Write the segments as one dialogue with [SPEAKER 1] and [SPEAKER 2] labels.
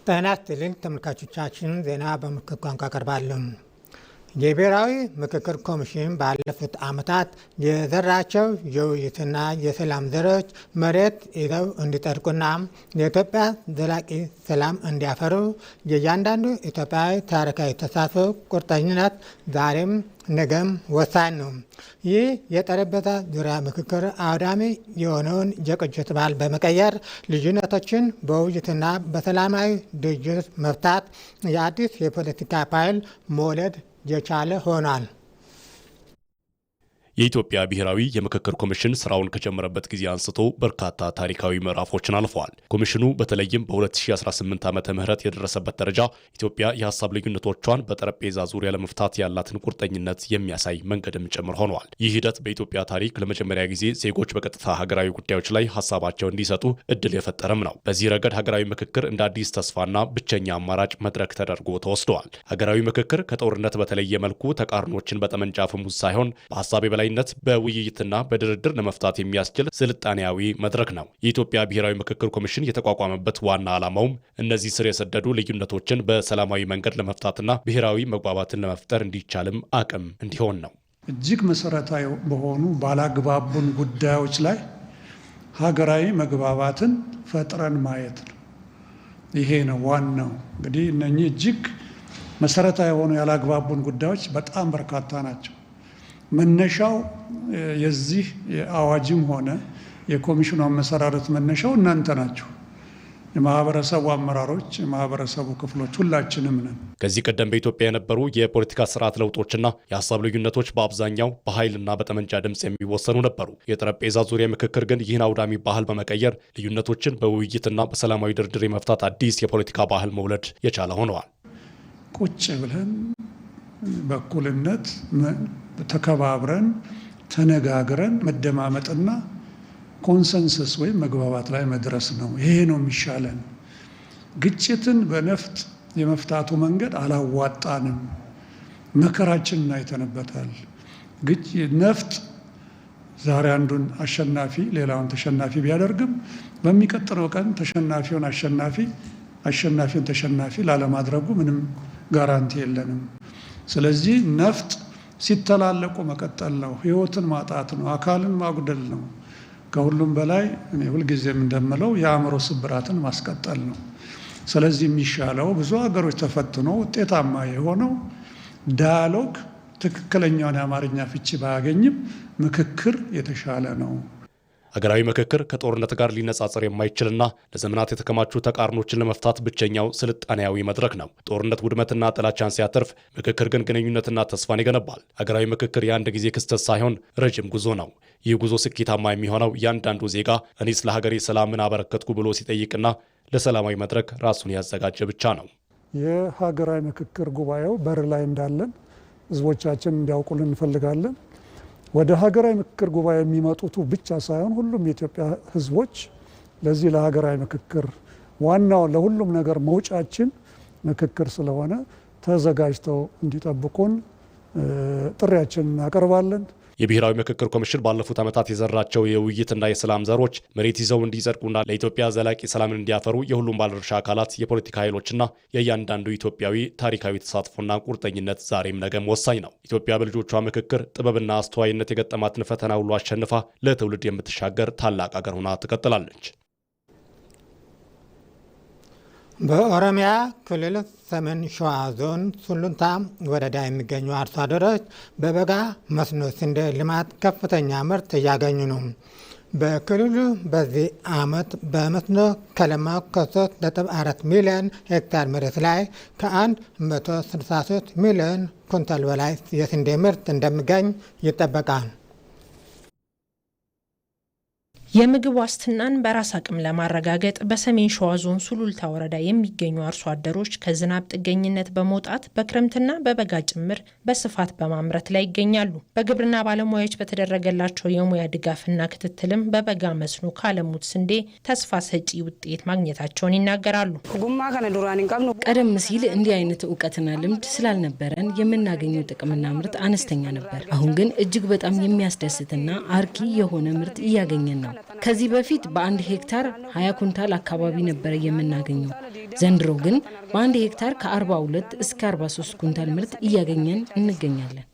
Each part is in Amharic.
[SPEAKER 1] ጤና ይስጥልኝ ተመልካቾቻችን፣ ዜና በምልክት ቋንቋ ቀርባለሁ። የብሔራዊ ምክክር ኮሚሽን ባለፉት ዓመታት የዘራቸው የውይይትና የሰላም ዘሮች መሬት ይዘው እንዲጸድቁና የኢትዮጵያ ዘላቂ ሰላም እንዲያፈሩ የእያንዳንዱ ኢትዮጵያዊ ታሪካዊ ተሳትፎ ቁርጠኝነት ዛሬም ነገም ወሳኝ ነው። ይህ የጠረጴዛ ዙሪያ ምክክር አውዳሚ የሆነውን የቅጅት ባህል በመቀየር ልዩነቶችን በውይይትና በሰላማዊ ድርጅት መፍታት የአዲስ የፖለቲካ ኃይል መውለድ የቻለ ሆኗል።
[SPEAKER 2] የኢትዮጵያ ብሔራዊ የምክክር ኮሚሽን ስራውን ከጀመረበት ጊዜ አንስቶ በርካታ ታሪካዊ ምዕራፎችን አልፈዋል። ኮሚሽኑ በተለይም በ2018 ዓመተ ምህረት የደረሰበት ደረጃ ኢትዮጵያ የሀሳብ ልዩነቶቿን በጠረጴዛ ዙሪያ ለመፍታት ያላትን ቁርጠኝነት የሚያሳይ መንገድም ጭምር ሆነዋል። ይህ ሂደት በኢትዮጵያ ታሪክ ለመጀመሪያ ጊዜ ዜጎች በቀጥታ ሀገራዊ ጉዳዮች ላይ ሀሳባቸው እንዲሰጡ እድል የፈጠረም ነው። በዚህ ረገድ ሀገራዊ ምክክር እንደ አዲስ ተስፋና ብቸኛ አማራጭ መድረክ ተደርጎ ተወስደዋል። ሀገራዊ ምክክር ከጦርነት በተለየ መልኩ ተቃርኖችን በጠመንጃ አፈሙዝ ሳይሆን በሀሳብ የበላይ በውይይትና በድርድር ለመፍታት የሚያስችል ስልጣኔያዊ መድረክ ነው። የኢትዮጵያ ብሔራዊ ምክክር ኮሚሽን የተቋቋመበት ዋና ዓላማውም እነዚህ ስር የሰደዱ ልዩነቶችን በሰላማዊ መንገድ ለመፍታትና ብሔራዊ መግባባትን ለመፍጠር እንዲቻልም አቅም እንዲሆን ነው።
[SPEAKER 3] እጅግ መሰረታዊ በሆኑ ባላግባቡን ጉዳዮች ላይ ሀገራዊ መግባባትን ፈጥረን ማየት ነው። ይሄ ነው ዋናው። እንግዲህ እነኚህ እጅግ መሰረታዊ የሆኑ ያላግባቡን ጉዳዮች በጣም በርካታ ናቸው። መነሻው የዚህ አዋጅም ሆነ የኮሚሽኑ አመሰራረት መነሻው እናንተ ናችሁ። የማህበረሰቡ አመራሮች፣ የማህበረሰቡ ክፍሎች ሁላችንም ነን።
[SPEAKER 2] ከዚህ ቀደም በኢትዮጵያ የነበሩ የፖለቲካ ስርዓት ለውጦችና የሀሳብ ልዩነቶች በአብዛኛው በኃይልና በጠመንጃ ድምፅ የሚወሰኑ ነበሩ። የጠረጴዛ ዙሪያ ምክክር ግን ይህን አውዳሚ ባህል በመቀየር ልዩነቶችን በውይይትና በሰላማዊ ድርድር የመፍታት አዲስ የፖለቲካ ባህል መውለድ የቻለ ሆነዋል።
[SPEAKER 3] ቁጭ ብለን በእኩልነት ተከባብረን ተነጋግረን መደማመጥና ኮንሰንሰስ ወይም መግባባት ላይ መድረስ ነው። ይሄ ነው የሚሻለን። ግጭትን በነፍጥ የመፍታቱ መንገድ አላዋጣንም። መከራችንን አይተንበታል። ነፍጥ ዛሬ አንዱን አሸናፊ ሌላውን ተሸናፊ ቢያደርግም በሚቀጥለው ቀን ተሸናፊውን አሸናፊውን ተሸናፊ ላለማድረጉ ምንም ጋራንቲ የለንም። ስለዚህ ነፍጥ ሲተላለቁ መቀጠል ነው። ህይወትን ማጣት ነው። አካልን ማጉደል ነው። ከሁሉም በላይ እኔ ሁልጊዜም እንደምለው የአእምሮ ስብራትን ማስቀጠል ነው። ስለዚህ የሚሻለው ብዙ ሀገሮች ተፈትኖ ውጤታማ የሆነው ዳያሎግ ትክክለኛውን የአማርኛ ፍቺ ባያገኝም ምክክር የተሻለ ነው።
[SPEAKER 2] ሀገራዊ ምክክር ከጦርነት ጋር ሊነጻጸር የማይችልና ለዘመናት የተከማቹ ተቃርኖችን ለመፍታት ብቸኛው ስልጣኔያዊ መድረክ ነው። ጦርነት ውድመትና ጥላቻን ሲያተርፍ፣ ምክክር ግን ግንኙነትና ተስፋን ይገነባል። ሀገራዊ ምክክር የአንድ ጊዜ ክስተት ሳይሆን ረጅም ጉዞ ነው። ይህ ጉዞ ስኬታማ የሚሆነው እያንዳንዱ ዜጋ እኔስ ለሀገሬ ሰላምን አበረከትኩ ብሎ ሲጠይቅና ለሰላማዊ መድረክ ራሱን ያዘጋጀ ብቻ ነው።
[SPEAKER 4] የሀገራዊ ምክክር ጉባኤው በር ላይ እንዳለን ህዝቦቻችን እንዲያውቁልን እንፈልጋለን። ወደ ሀገራዊ ምክክር ጉባኤ የሚመጡቱ ብቻ ሳይሆን ሁሉም የኢትዮጵያ ህዝቦች ለዚህ ለሀገራዊ ምክክር ዋናው ለሁሉም ነገር መውጫችን ምክክር ስለሆነ ተዘጋጅተው እንዲጠብቁን ጥሪያችንን እናቀርባለን።
[SPEAKER 2] የብሔራዊ ምክክር ኮሚሽን ባለፉት ዓመታት የዘራቸው የውይይትና የሰላም ዘሮች መሬት ይዘው እንዲጸድቁና ለኢትዮጵያ ዘላቂ ሰላምን እንዲያፈሩ የሁሉም ባለድርሻ አካላት፣ የፖለቲካ ኃይሎችና የእያንዳንዱ ኢትዮጵያዊ ታሪካዊ ተሳትፎና ቁርጠኝነት ዛሬም ነገም ወሳኝ ነው። ኢትዮጵያ በልጆቿ ምክክር ጥበብና አስተዋይነት የገጠማትን ፈተና ሁሉ አሸንፋ ለትውልድ የምትሻገር ታላቅ አገር ሆና ትቀጥላለች።
[SPEAKER 1] በኦሮሚያ ክልል ሰሜን ሸዋ ዞን ሱሉልታ ወረዳ የሚገኙ አርሶ አደሮች በበጋ መስኖ ስንዴ ልማት ከፍተኛ ምርት እያገኙ ነው። በክልሉ በዚህ ዓመት በመስኖ ከለማው ከ3.4 ሚሊዮን ሄክታር መሬት ላይ ከ163 ሚሊዮን ኩንታል በላይ የስንዴ ምርት እንደሚገኝ ይጠበቃል።
[SPEAKER 5] የምግብ ዋስትናን በራስ አቅም ለማረጋገጥ በሰሜን ሸዋ ዞን ሱሉልታ ወረዳ የሚገኙ አርሶ አደሮች ከዝናብ ጥገኝነት በመውጣት በክረምትና በበጋ ጭምር በስፋት በማምረት ላይ ይገኛሉ። በግብርና ባለሙያዎች በተደረገላቸው የሙያ ድጋፍና ክትትልም በበጋ መስኖ ካለሙት ስንዴ ተስፋ ሰጪ ውጤት ማግኘታቸውን ይናገራሉ።
[SPEAKER 6] ቀደም ሲል እንዲህ አይነት እውቀትና ልምድ ስላልነበረን የምናገኘው ጥቅምና ምርት አነስተኛ ነበር። አሁን ግን እጅግ በጣም የሚያስደስትና አርኪ የሆነ ምርት እያገኘን ነው። ከዚህ በፊት በአንድ ሄክታር 20 ኩንታል አካባቢ ነበር የምናገኘው። ዘንድሮ ግን በአንድ ሄክታር ከ42 እስከ 43 ኩንታል ምርት እያገኘን እንገኛለን።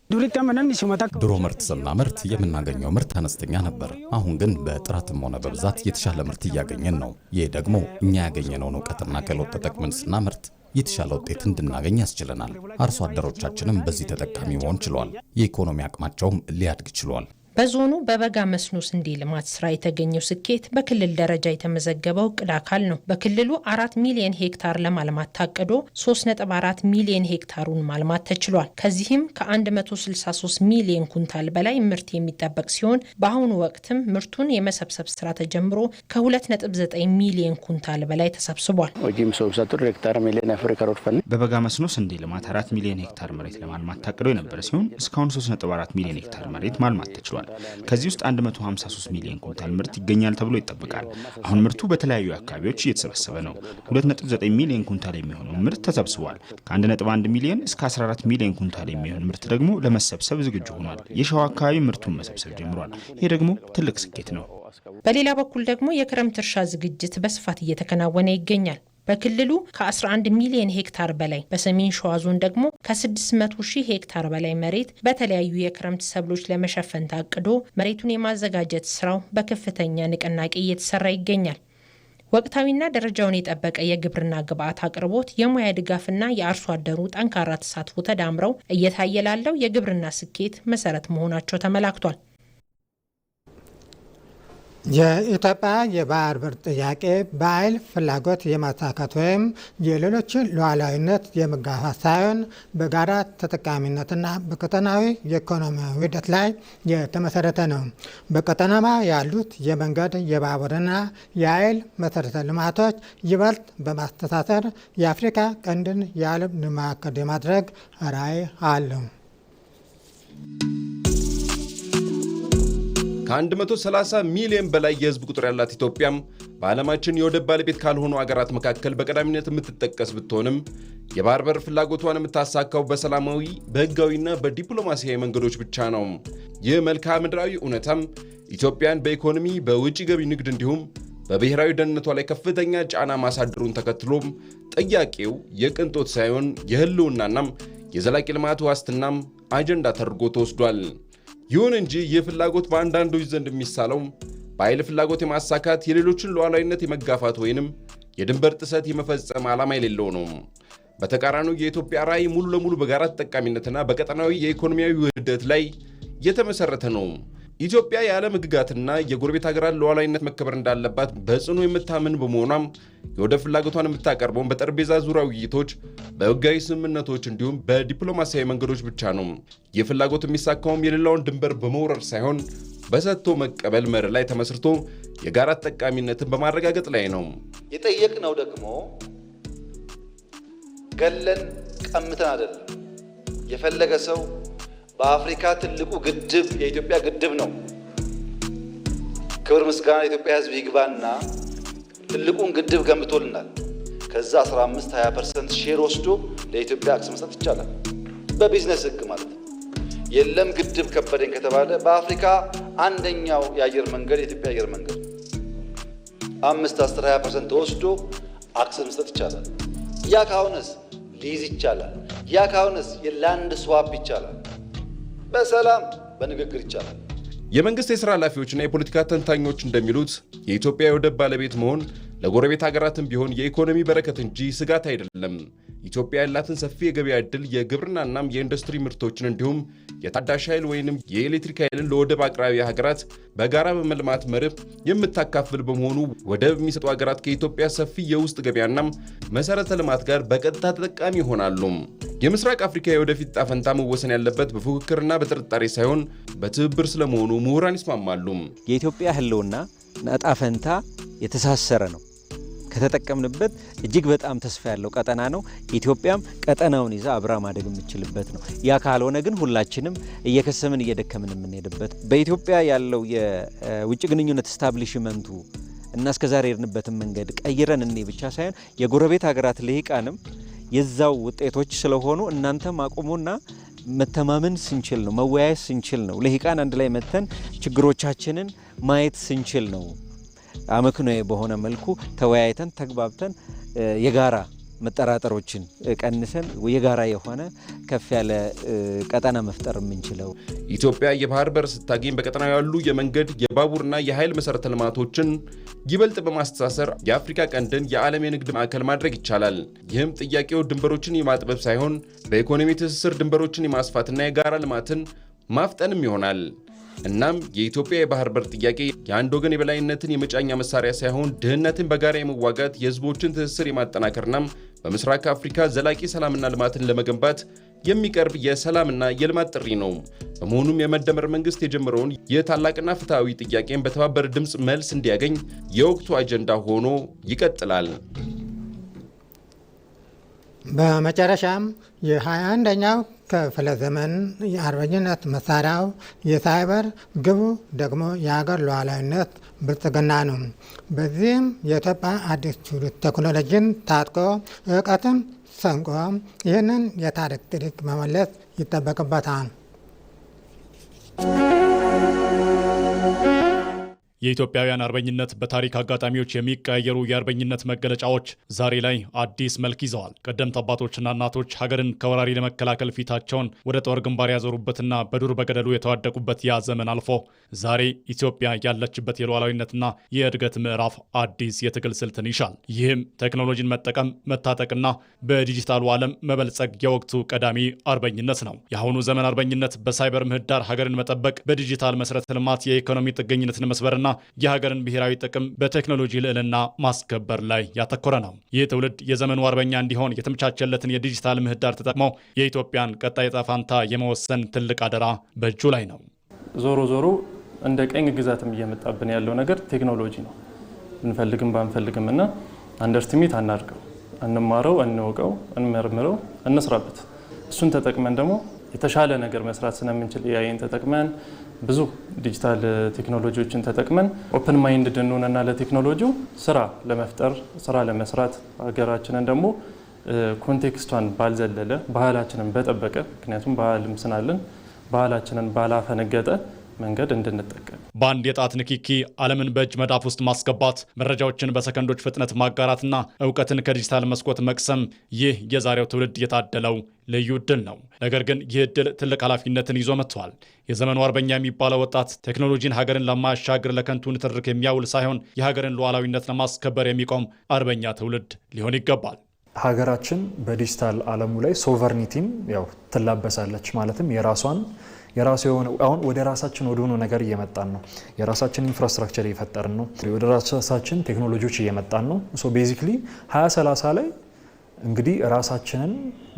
[SPEAKER 7] ድሮ ምርት ስናመርት የምናገኘው ምርት አነስተኛ ነበር። አሁን ግን በጥራትም ሆነ በብዛት የተሻለ ምርት እያገኘን ነው። ይህ ደግሞ እኛ ያገኘነውን እውቀትና ክህሎት ተጠቅመን ስናመርት የተሻለ ውጤት እንድናገኝ ያስችለናል። አርሶ አደሮቻችንም በዚህ ተጠቃሚ መሆን ችሏል። የኢኮኖሚ አቅማቸውም ሊያድግ ችሏል።
[SPEAKER 5] በዞኑ በበጋ መስኖ ስንዴ ልማት ስራ የተገኘው ስኬት በክልል ደረጃ የተመዘገበው እቅድ አካል ነው። በክልሉ 4 ሚሊዮን ሄክታር ለማልማት ታቅዶ 3.4 ሚሊዮን ሄክታሩን ማልማት ተችሏል። ከዚህም ከ163 ሚሊዮን ኩንታል በላይ ምርት የሚጠበቅ ሲሆን በአሁኑ ወቅትም ምርቱን የመሰብሰብ ስራ ተጀምሮ ከ2.9 ሚሊዮን ኩንታል በላይ ተሰብስቧል።
[SPEAKER 8] በበጋ መስኖ ስንዴ ልማት 4 ሚሊዮን ሄክታር መሬት ለማልማት ታቅዶ የነበረ ሲሆን እስካሁን 3.4 ሚሊዮን ሄክታር መሬት ማልማት ተችሏል። ከዚህ ውስጥ 153 ሚሊዮን ኩንታል ምርት ይገኛል ተብሎ ይጠበቃል። አሁን ምርቱ በተለያዩ አካባቢዎች እየተሰበሰበ ነው። 2.9 ሚሊዮን ኩንታል የሚሆነው ምርት ተሰብስቧል። ከ1.1 ሚሊዮን እስከ 14 ሚሊዮን ኩንታል የሚሆን ምርት ደግሞ ለመሰብሰብ ዝግጁ ሆኗል። የሸዋ አካባቢ ምርቱን መሰብሰብ ጀምሯል። ይህ ደግሞ ትልቅ ስኬት ነው።
[SPEAKER 5] በሌላ በኩል ደግሞ የክረምት እርሻ ዝግጅት በስፋት እየተከናወነ ይገኛል። በክልሉ ከ11 ሚሊዮን ሄክታር በላይ፣ በሰሜን ሸዋ ዞን ደግሞ ከ600 ሺህ ሄክታር በላይ መሬት በተለያዩ የክረምት ሰብሎች ለመሸፈን ታቅዶ መሬቱን የማዘጋጀት ስራው በከፍተኛ ንቅናቄ እየተሰራ ይገኛል። ወቅታዊና ደረጃውን የጠበቀ የግብርና ግብዓት አቅርቦት፣ የሙያ ድጋፍና የአርሶ አደሩ ጠንካራ ተሳትፎ ተዳምረው እየታየ ላለው የግብርና ስኬት መሰረት መሆናቸው ተመላክቷል።
[SPEAKER 1] የኢትዮጵያ የባህር በር ጥያቄ በኃይል ፍላጎት የማሳካት ወይም የሌሎችን ሉዓላዊነት የመጋፋት ሳይሆን በጋራ ተጠቃሚነትና በቀጠናዊ የኢኮኖሚያዊ ውህደት ላይ የተመሰረተ ነው። በቀጠናማ ያሉት የመንገድ፣ የባቡርና የኃይል መሰረተ ልማቶች ይበልጥ በማስተሳሰር የአፍሪካ ቀንድን የዓለም ማዕከል የማድረግ ራዕይ አለው።
[SPEAKER 9] ከ130 ሚሊዮን በላይ የህዝብ ቁጥር ያላት ኢትዮጵያም በዓለማችን የወደብ ባለቤት ካልሆኑ አገራት መካከል በቀዳሚነት የምትጠቀስ ብትሆንም የባህር በር ፍላጎቷን የምታሳካው በሰላማዊ በህጋዊና በዲፕሎማሲያዊ መንገዶች ብቻ ነው። ይህ መልክዓ ምድራዊ እውነታም ኢትዮጵያን በኢኮኖሚ በውጭ ገቢ ንግድ እንዲሁም በብሔራዊ ደህንነቷ ላይ ከፍተኛ ጫና ማሳደሩን ተከትሎም ጥያቄው የቅንጦት ሳይሆን የህልውናናም የዘላቂ ልማት ዋስትናም አጀንዳ ተደርጎ ተወስዷል። ይሁን እንጂ ይህ ፍላጎት በአንዳንዶች ዘንድ የሚሳለው በኃይል ፍላጎት የማሳካት የሌሎችን ሉዓላዊነት የመጋፋት ወይንም የድንበር ጥሰት የመፈጸም ዓላማ የሌለው ነው። በተቃራኒው የኢትዮጵያ ራዕይ ሙሉ ለሙሉ በጋራ ተጠቃሚነትና በቀጠናዊ የኢኮኖሚያዊ ውህደት ላይ የተመሰረተ ነው። ኢትዮጵያ የዓለም ሕግጋትና የጎረቤት ሀገራት ሉዓላዊነት መከበር እንዳለባት በጽኑ የምታምን በመሆኗም የወደብ ፍላጎቷን የምታቀርበውን በጠረጴዛ ዙሪያ ውይይቶች፣ በህጋዊ ስምምነቶች እንዲሁም በዲፕሎማሲያዊ መንገዶች ብቻ ነው። ይህ ፍላጎት የሚሳካውም የሌላውን ድንበር በመውረር ሳይሆን በሰጥቶ መቀበል መርህ ላይ ተመስርቶ የጋራ ተጠቃሚነትን በማረጋገጥ ላይ ነው።
[SPEAKER 10] የጠየቅነው ደግሞ ገለን ቀምተን አይደለም። የፈለገ ሰው በአፍሪካ ትልቁ ግድብ የኢትዮጵያ ግድብ ነው። ክብር ምስጋና የኢትዮጵያ ህዝብ ይግባና ትልቁን ግድብ ገንብቶልናል። ከዛ 15-20% ሼር ወስዶ ለኢትዮጵያ አክሰስ መስጠት ይቻላል። በቢዝነስ ህግ ማለት ነው። የለም ግድብ ከበደኝ ከተባለ በአፍሪካ አንደኛው የአየር መንገድ የኢትዮጵያ አየር መንገድ 5-10-20% ተወስዶ አክሰስ መስጠት ይቻላል። ያ ካሁንስ ሊዝ ይቻላል። ያ ካሁንስ የላንድ ስዋፕ ይቻላል። በሰላም በንግግር ይቻላል።
[SPEAKER 9] የመንግስት የሥራ ኃላፊዎችና የፖለቲካ ተንታኞች እንደሚሉት የኢትዮጵያ የወደብ ባለቤት መሆን ለጎረቤት ሀገራትም ቢሆን የኢኮኖሚ በረከት እንጂ ስጋት አይደለም። ኢትዮጵያ ያላትን ሰፊ የገበያ ዕድል የግብርናናም የኢንዱስትሪ ምርቶችን እንዲሁም የታዳሽ ኃይል ወይንም የኤሌክትሪክ ኃይልን ለወደብ አቅራቢ ሀገራት በጋራ በመልማት መርህ የምታካፍል በመሆኑ ወደብ የሚሰጡ ሀገራት ከኢትዮጵያ ሰፊ የውስጥ ገበያናም መሰረተ ልማት ጋር በቀጥታ ተጠቃሚ ይሆናሉ። የምስራቅ አፍሪካ የወደፊት ዕጣ ፈንታ መወሰን ያለበት በፉክክርና በጥርጣሬ ሳይሆን በትብብር ስለመሆኑ ምሁራን ይስማማሉ።
[SPEAKER 11] የኢትዮጵያ ህልውና ዕጣ ፈንታ የተሳሰረ ነው። ከተጠቀምንበት እጅግ በጣም ተስፋ ያለው ቀጠና ነው። ኢትዮጵያም ቀጠናውን ይዛ አብራ ማደግ የምትችልበት ነው። ያ ካልሆነ ግን ሁላችንም እየከሰምን እየደከምን የምንሄድበት በኢትዮጵያ ያለው የውጭ ግንኙነት ስታብሊሽመንቱ እና እስከዛሬ የሄድንበትን መንገድ ቀይረን እኔ ብቻ ሳይሆን የጎረቤት ሀገራት ልሂቃንም የዛው ውጤቶች ስለሆኑ እናንተም አቁሙና መተማመን ስንችል ነው፣ መወያየት ስንችል ነው፣ ልሂቃን አንድ ላይ መተን ችግሮቻችንን ማየት ስንችል ነው አመክንዮአዊ በሆነ መልኩ ተወያይተን ተግባብተን የጋራ መጠራጠሮችን ቀንሰን የጋራ የሆነ ከፍ ያለ ቀጠና መፍጠር የምንችለው።
[SPEAKER 9] ኢትዮጵያ የባህር በር ስታገኝ በቀጠናው ያሉ የመንገድ የባቡርና የኃይል መሰረተ ልማቶችን ይበልጥ በማስተሳሰር የአፍሪካ ቀንድን የዓለም የንግድ ማዕከል ማድረግ ይቻላል። ይህም ጥያቄው ድንበሮችን የማጥበብ ሳይሆን በኢኮኖሚ ትስስር ድንበሮችን የማስፋትና የጋራ ልማትን ማፍጠንም ይሆናል። እናም የኢትዮጵያ የባህር በር ጥያቄ የአንድ ወገን የበላይነትን የመጫኛ መሳሪያ ሳይሆን ድህነትን በጋራ የመዋጋት የህዝቦችን ትስስር የማጠናከርና በምስራቅ አፍሪካ ዘላቂ ሰላምና ልማትን ለመገንባት የሚቀርብ የሰላምና የልማት ጥሪ ነው። በመሆኑም የመደመር መንግስት የጀመረውን የታላቅና ፍትሃዊ ጥያቄን በተባበረ ድምፅ መልስ እንዲያገኝ የወቅቱ አጀንዳ ሆኖ ይቀጥላል።
[SPEAKER 1] በመጨረሻም የ21ኛው ክፍለ ዘመን የአርበኝነት መሳሪያው የሳይበር ግቡ ደግሞ የሀገር ሉዓላዊነት ብልጽግና ነው። በዚህም የኢትዮጵያ አዲስ ትውልድ ቴክኖሎጂን ታጥቆ እውቀትን ሰንቆ ይህንን የታሪክ ትርክ መመለስ ይጠበቅበታል።
[SPEAKER 2] የኢትዮጵያውያን አርበኝነት በታሪክ አጋጣሚዎች የሚቀያየሩ የአርበኝነት መገለጫዎች ዛሬ ላይ አዲስ መልክ ይዘዋል። ቀደምት አባቶችና እናቶች ሀገርን ከወራሪ ለመከላከል ፊታቸውን ወደ ጦር ግንባር ያዞሩበትና በዱር በገደሉ የተዋደቁበት ያ ዘመን አልፎ ዛሬ ኢትዮጵያ ያለችበት የሉዓላዊነትና የእድገት ምዕራፍ አዲስ የትግል ስልትን ይሻል። ይህም ቴክኖሎጂን መጠቀም፣ መታጠቅና በዲጂታሉ ዓለም መበልጸግ የወቅቱ ቀዳሚ አርበኝነት ነው። የአሁኑ ዘመን አርበኝነት በሳይበር ምህዳር ሀገርን መጠበቅ፣ በዲጂታል መሰረተ ልማት የኢኮኖሚ ጥገኝነትን መስበርና የሀገርን ብሔራዊ ጥቅም በቴክኖሎጂ ልዕልና ማስከበር ላይ ያተኮረ ነው። ይህ ትውልድ የዘመኑ አርበኛ እንዲሆን የተመቻቸለትን የዲጂታል ምህዳር ተጠቅመው የኢትዮጵያን ቀጣይ ዕጣ ፈንታ የመወሰን ትልቅ አደራ በእጁ ላይ ነው።
[SPEAKER 12] ዞሮ ዞሮ እንደ ቀኝ ግዛትም እየመጣብን ያለው ነገር ቴክኖሎጂ ነው። እንፈልግም ባንፈልግም እና አንደርቲሜት አናርገው፣ እንማረው፣ እንወቀው፣ እንመርምረው፣ እንስራበት። እሱን ተጠቅመን ደግሞ የተሻለ ነገር መስራት ስለምንችል ኤአይን ተጠቅመን ብዙ ዲጂታል ቴክኖሎጂዎችን ተጠቅመን ኦፕን ማይንድ እንሆንና ለቴክኖሎጂው ስራ ለመፍጠር ስራ ለመስራት ሀገራችንን ደግሞ ኮንቴክስቷን ባልዘለለ ባህላችንን በጠበቀ ምክንያቱም ባህልም ስናለን ባህላችንን ባላፈነገጠ መንገድ እንድንጠቀም
[SPEAKER 2] በአንድ የጣት ንኪኪ ዓለምን በእጅ መዳፍ ውስጥ ማስገባት፣ መረጃዎችን በሰከንዶች ፍጥነት ማጋራትና እውቀትን ከዲጂታል መስኮት መቅሰም ይህ የዛሬው ትውልድ የታደለው ልዩ እድል ነው። ነገር ግን ይህ እድል ትልቅ ኃላፊነትን ይዞ መጥቷል። የዘመኑ አርበኛ የሚባለው ወጣት ቴክኖሎጂን ሀገርን ለማሻገር ለከንቱ ንትርክ የሚያውል ሳይሆን የሀገርን ሉዓላዊነት ለማስከበር የሚቆም አርበኛ ትውልድ ሊሆን ይገባል።
[SPEAKER 13] ሀገራችን በዲጂታል ዓለሙ ላይ ሶቨርኒቲን ያው ትላበሳለች። ማለትም የራሱ የሆነ አሁን ወደ ራሳችን ወደ ሆነ ነገር እየመጣን ነው። የራሳችን ኢንፍራስትራክቸር እየፈጠርን ነው። ወደ ራሳችን ቴክኖሎጂዎች እየመጣን ነው። ሶ ቤዚክሊ 2030 ላይ እንግዲህ ራሳችንን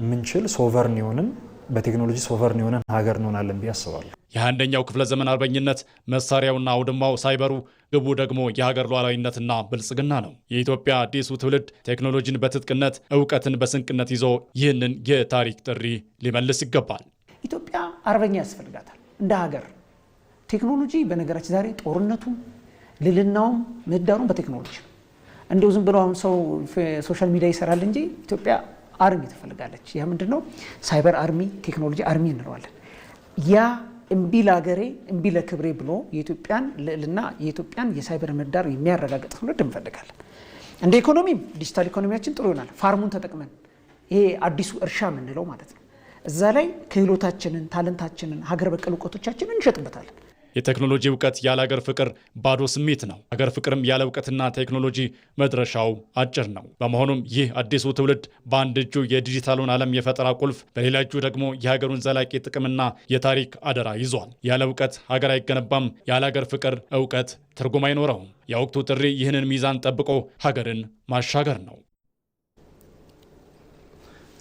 [SPEAKER 13] ምንችል ሶቨርን የሆንን በቴክኖሎጂ ሶቨርን የሆነን ሀገር እንሆናለን ብዬ አስባለሁ።
[SPEAKER 2] የ21ኛው ክፍለ ዘመን አርበኝነት መሳሪያውና አውድማው ሳይበሩ ግቡ ደግሞ የሀገር ሉዓላዊነትና ብልጽግና ነው። የኢትዮጵያ አዲሱ ትውልድ ቴክኖሎጂን በትጥቅነት እውቀትን በስንቅነት ይዞ ይህንን የታሪክ ጥሪ ሊመልስ ይገባል።
[SPEAKER 14] ኢትዮጵያ አርበኛ ያስፈልጋታል እንደ ሀገር። ቴክኖሎጂ በነገራችን ዛሬ ጦርነቱም ልልናውም ምህዳሩም በቴክኖሎጂ ነው። እንደው ዝም ብሎ አሁን ሰው ሶሻል ሚዲያ ይሰራል እንጂ ኢትዮጵያ አርሚ ትፈልጋለች። ያ ምንድነው? ሳይበር አርሚ፣ ቴክኖሎጂ አርሚ እንለዋለን። ያ እምቢ ለሀገሬ እምቢ ለክብሬ ብሎ የኢትዮጵያን ልዕልና የኢትዮጵያን የሳይበር ምህዳር የሚያረጋግጥ ትውልድ እንፈልጋለን። እንደ ኢኮኖሚም ዲጂታል ኢኮኖሚያችን ጥሩ ይሆናል። ፋርሙን ተጠቅመን ይሄ አዲሱ እርሻ የምንለው ማለት ነው። እዛ ላይ ክህሎታችንን፣ ታለንታችንን፣ ሀገር በቀል እውቀቶቻችንን እንሸጥበታለን።
[SPEAKER 2] የቴክኖሎጂ እውቀት ያለ ሀገር ፍቅር ባዶ ስሜት ነው። ሀገር ፍቅርም ያለ እውቀትና ቴክኖሎጂ መድረሻው አጭር ነው። በመሆኑም ይህ አዲሱ ትውልድ በአንድ እጁ የዲጂታሉን ዓለም የፈጠራ ቁልፍ፣ በሌላ እጁ ደግሞ የሀገሩን ዘላቂ ጥቅምና የታሪክ አደራ ይዟል። ያለ እውቀት ሀገር አይገነባም። ያለ ሀገር ፍቅር እውቀት ትርጉም አይኖረውም። የወቅቱ ጥሪ ይህንን ሚዛን ጠብቆ ሀገርን ማሻገር ነው።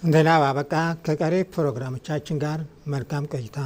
[SPEAKER 1] ዜና ባበቃ። ከቀሪ ፕሮግራሞቻችን ጋር መልካም ቆይታ።